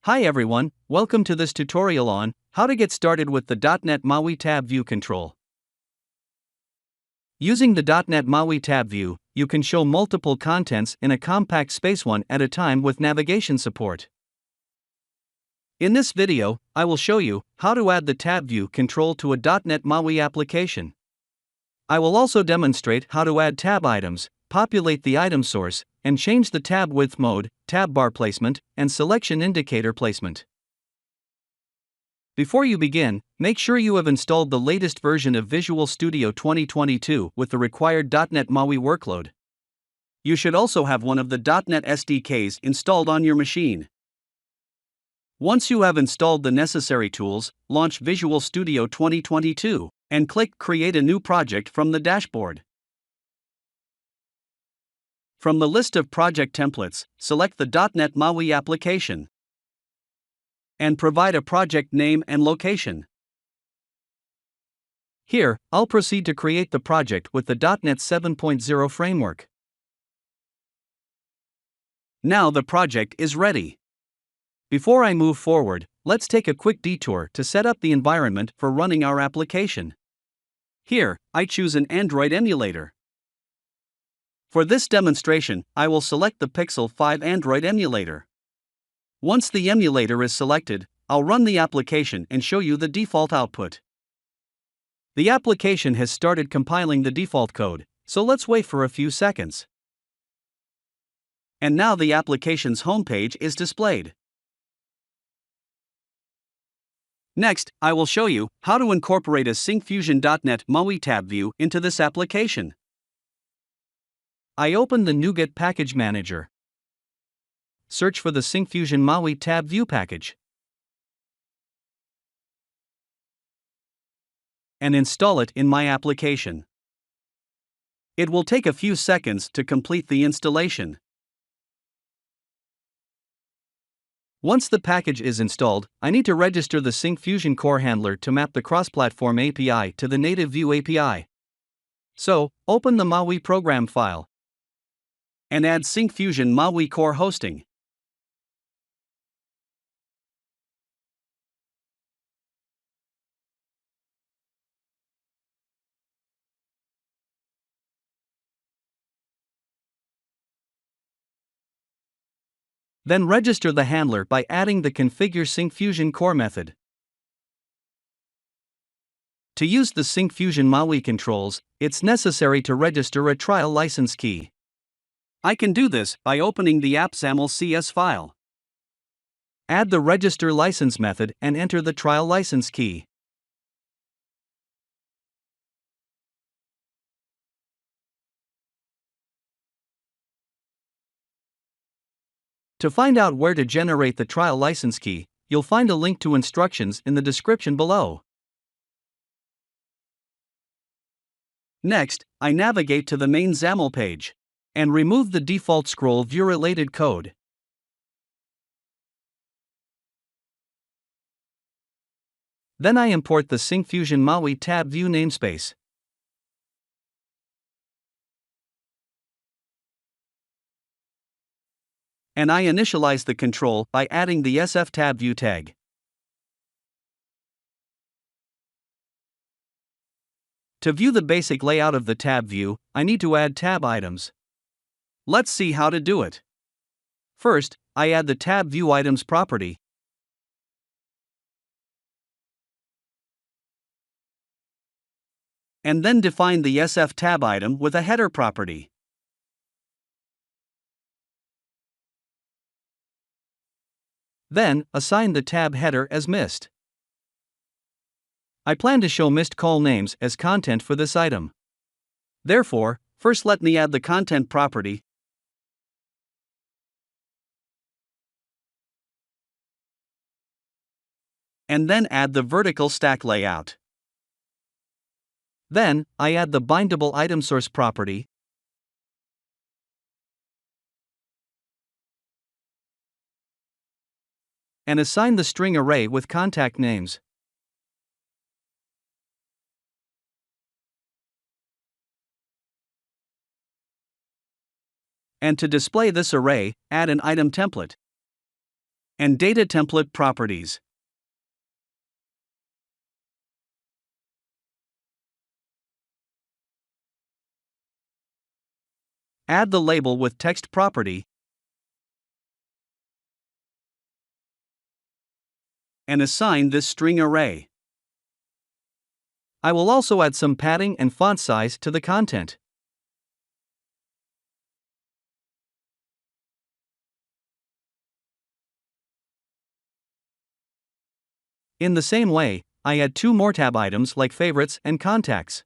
Hi everyone, welcome to this tutorial on how to get started with the .NET MAUI Tab View control. Using the .NET MAUI Tab View, you can show multiple contents in a compact space one at a time with navigation support. In this video, I will show you how to add the Tab View control to a .NET MAUI application. I will also demonstrate how to add tab items, populate the item source, and change the tab width mode, tab bar placement, and selection indicator placement. Before you begin, make sure you have installed the latest version of Visual Studio 2022 with the required .NET MAUI workload. You should also have one of the .NET SDKs installed on your machine. Once you have installed the necessary tools, launch Visual Studio 2022 and click Create a new project from the dashboard. From the list of project templates, select the .NET MAUI application and provide a project name and location. Here, I'll proceed to create the project with the .NET 7.0 framework. Now the project is ready. Before I move forward, let's take a quick detour to set up the environment for running our application. Here, I choose an Android emulator. For this demonstration, I will select the Pixel 5 Android emulator. Once the emulator is selected, I'll run the application and show you the default output. The application has started compiling the default code, so let's wait for a few seconds. And now the application's homepage is displayed. Next, I will show you how to incorporate a Syncfusion.NET MAUI Tab View into this application. I open the NuGet Package Manager. Search for the Syncfusion MAUI Tab View package and install it in my application. It will take a few seconds to complete the installation. Once the package is installed, I need to register the Syncfusion core handler to map the cross-platform API to the native View API. So, open the MAUI program file and add Syncfusion MAUI core hosting. Then register the handler by adding the Configure Syncfusion core method. To use the Syncfusion MAUI controls, it's necessary to register a trial license key. I can do this by opening the app.xaml CS file. Add the register license method and enter the trial license key. To find out where to generate the trial license key, you'll find a link to instructions in the description below. Next, I navigate to the main XAML page and remove the default scroll view-related code. Then I import the Syncfusion MAUI Tab View namespace. And I initialize the control by adding the SF Tab View tag. To view the basic layout of the tab view, I need to add tab items. Let's see how to do it. First, I add the tab view items property. And then define the SF tab item with a header property. Then, assign the tab header as missed. I plan to show missed call names as content for this item. Therefore, first let me add the content property. And then add the vertical stack layout. Then, I add the bindable ItemsSource property and assign the string array with contact names. And to display this array, add an item template and data template properties. Add the label with text property and assign this string array. I will also add some padding and font size to the content. In the same way, I add two more tab items like favorites and contacts.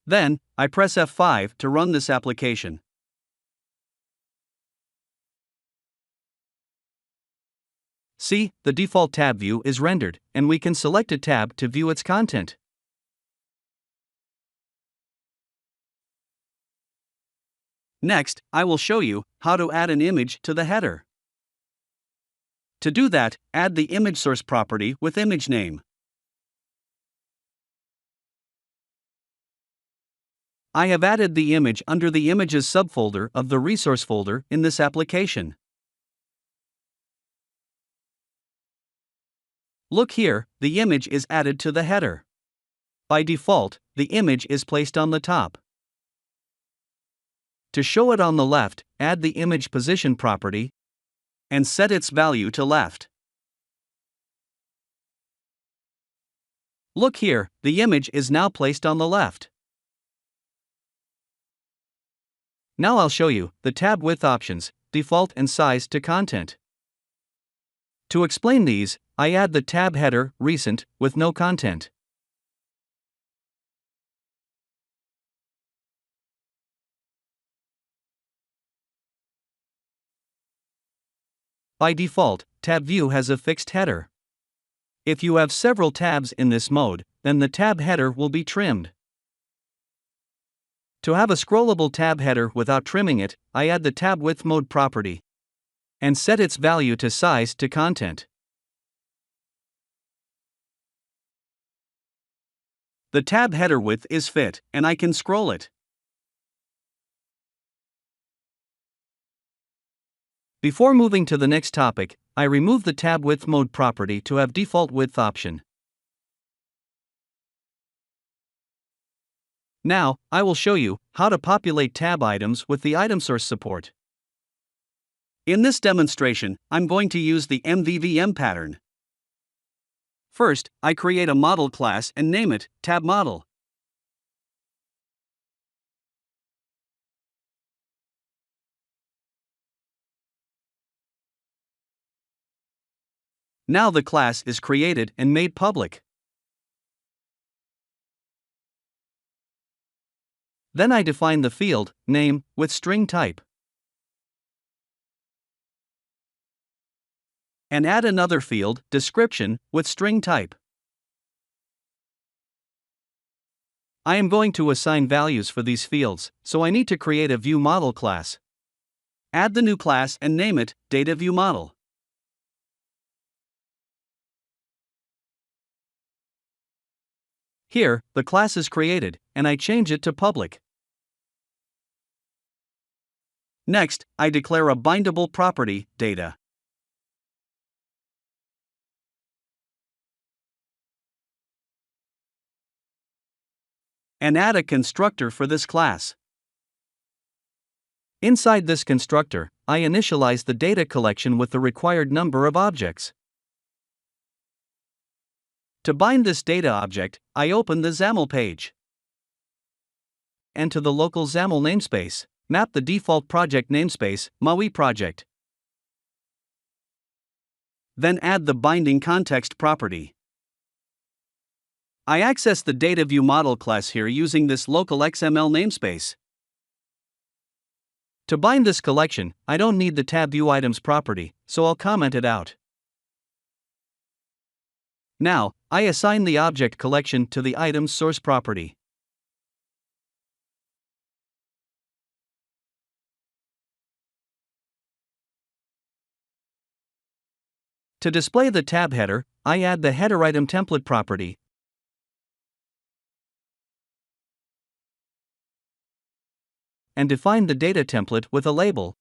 Then, I press F5 to run this application. See, the default tab view is rendered, and we can select a tab to view its content. Next, I will show you how to add an image to the header. To do that, add the ItemsSource property with image name. I have added the image under the Images subfolder of the Resource folder in this application. Look here, the image is added to the header. By default, the image is placed on the top. To show it on the left, add the image position property and set its value to left. Look here, the image is now placed on the left. Now I'll show you the tab width options, default and size to content. To explain these, I add the tab header, recent, with no content. By default, tab view has a fixed header. If you have several tabs in this mode, then the tab header will be trimmed. To have a scrollable tab header without trimming it, I add the tab width mode property and set its value to size to content. The tab header width is fit, and I can scroll it. Before moving to the next topic, I remove the tab width mode property to have default width option. Now, I will show you how to populate tab items with the ItemsSource support. In this demonstration, I'm going to use the MVVM pattern. First, I create a model class and name it Tab Model. Now the class is created and made public. Then I define the field name with string type and add another field description with string type. I am going to assign values for these fields, so I need to create a view model class. Add the new class and name it Data View Model. Here, the class is created, and I change it to public. Next, I declare a bindable property, data. And add a constructor for this class. Inside this constructor, I initialize the data collection with the required number of objects. To bind this data object, I open the XAML page. And to the local XAML namespace, map the default project namespace, MAUI project. Then add the binding context property. I access the Data View Model class here using this local XML namespace. To bind this collection, I don't need the tab view items property, so I'll comment it out. Now, I assign the object collection to the ItemsSource property. To display the tab header, I add the header item template property. and define the data template with a label.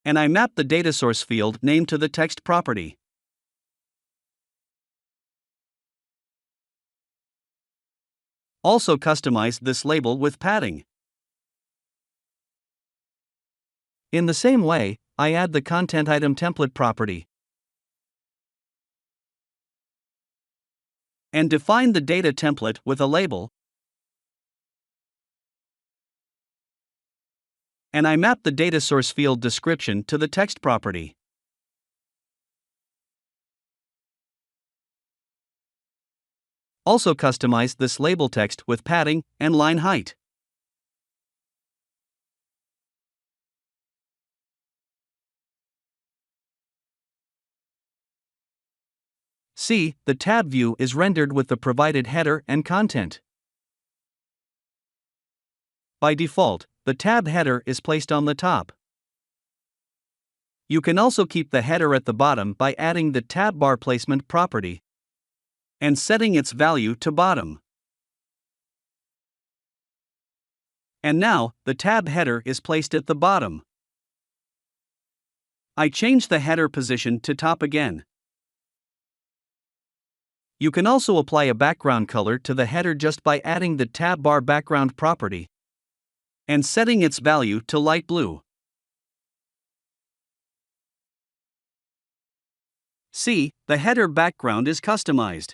And I map the data source field name to the text property. Also customize this label with padding. In the same way, I add the content item template property and define the data template with a label. And I map the data source field description to the text property. Also customize this label text with padding and line height. See, the tab view is rendered with the provided header and content. By default, the tab header is placed on the top. You can also keep the header at the bottom by adding the tab bar placement property and setting its value to bottom. And now, the tab header is placed at the bottom. I change the header position to top again. You can also apply a background color to the header just by adding the tab bar background property and setting its value to light blue. See, the header background is customized.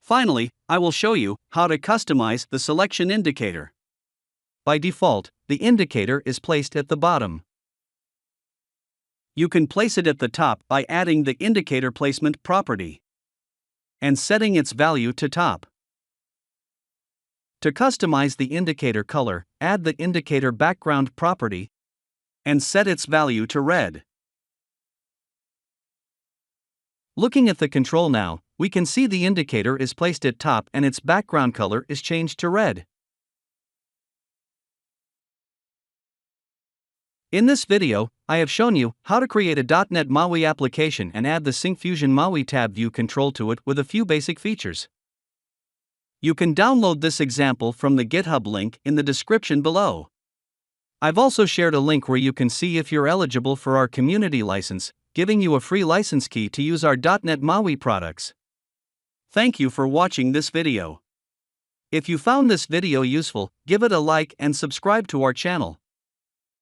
Finally, I will show you how to customize the selection indicator. By default, the indicator is placed at the bottom. You can place it at the top by adding the indicator placement property and setting its value to top. To customize the indicator color, add the indicator background property and set its value to red. Looking at the control now, we can see the indicator is placed at top and its background color is changed to red. In this video, I have shown you how to create a .NET MAUI application and add the Syncfusion MAUI Tab View control to it with a few basic features. You can download this example from the GitHub link in the description below. I've also shared a link where you can see if you're eligible for our community license, giving you a free license key to use our .NET MAUI products. Thank you for watching this video. If you found this video useful, give it a like and subscribe to our channel.